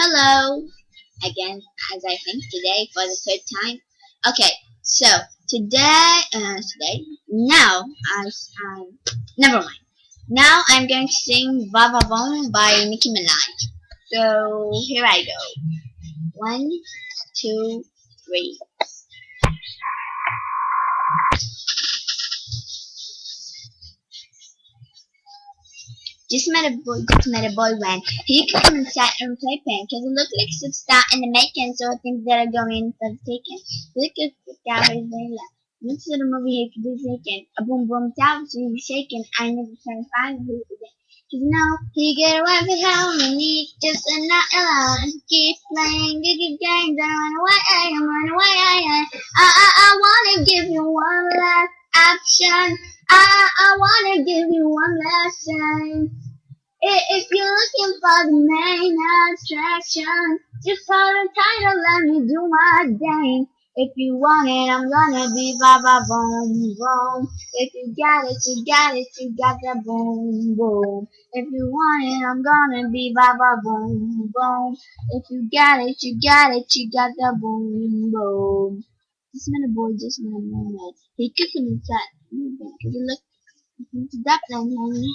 Hello again, as I think today for the third time. Okay, so now never mind. Now I'm going to sing Baba Bom by Nicki Minaj. So here I go. One, two, three. Just met a boy when he could come inside and play pen, cause it looked like a star in the making, so I think that I'm going for the taking. Look at the guy is very loud. Looks at the movie he could be taken. A boom boom tower, so he's shaking. I never try to find who it is. Cause now he get away with hell and he just not alone. Keep playing good games and run away, I'm run away, I wanna give you one last option. I wanna give you one last chance. If you're looking for the main attraction, just hold on tight and let me do my thing. If you want it, I'm gonna be Baba Boom Boom. If you got it, you got it, you got that boom boom. If you want it, I'm gonna be Baba Boom Boom. If you got it, you got it, you got that boom boom. Just met a boy, just met a mermaid. He kicked him inside. Cause he looked that blind, honey.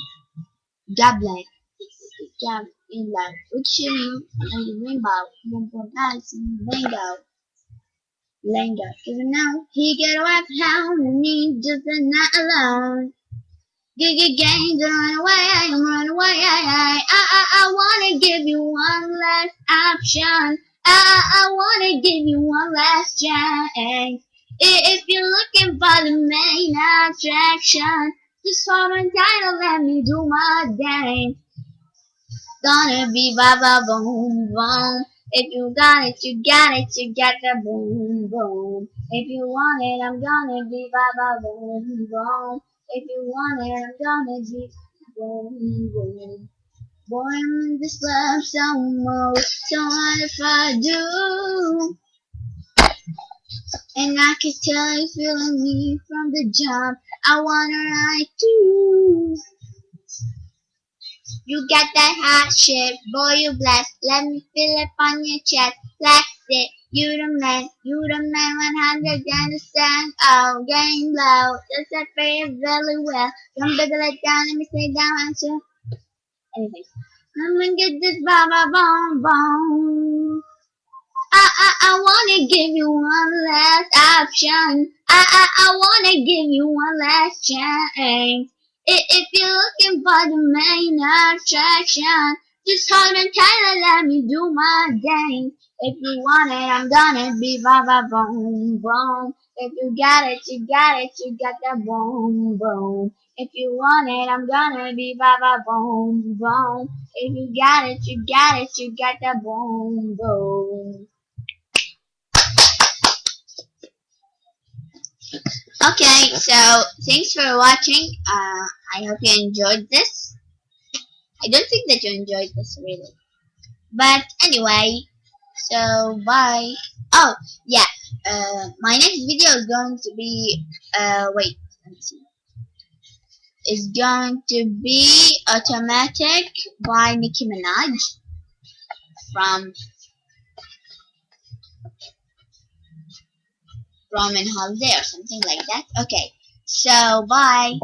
Goblin. Jam in love with you and the rainbow, boom boom dance in the Lenga. Even now he get away from home and he just not alone. Giggy games and run away, I'm run away. I wanna give you one last option. I wanna give you one last chance. If you're looking for the main attraction, just hold on tight and let me do my dance. Gonna be Baba Boom Boom. If you got it, you got it, you got the boom boom. If you want it, I'm gonna be Baba Boom Boom. If you want it, I'm gonna be boom boom. Boy, I'm in this love so much, so what if I do? And I can tell you feeling me from the jump. I wanna ride too. You got that hot shit, boy, you blessed. Let me feel it on your chest. Flex it, you the man 100 understand. Oh, game low, just that feel really well. Don't big it down, let me stay down and chill. Anything. I'm gonna get this baba boom boom. I wanna give you one last option. I wanna give you one last chance. If you're looking for the main attraction, just hold on tight and let me do my dance. If you want it, I'm gonna be Baba Boom Boom. If you got it, you got it, you got that boom boom. If you want it, I'm gonna be Baba Boom Boom. If you got it, you got it, you got that boom boom. Okay, so thanks for watching. I hope you enjoyed this. I don't think that you enjoyed this really. But anyway, so bye. Oh, yeah. My next video is going to be, wait, let me see. Is going to be Automatic by Nicki Minaj from In Holiday or something like that. Okay, so bye.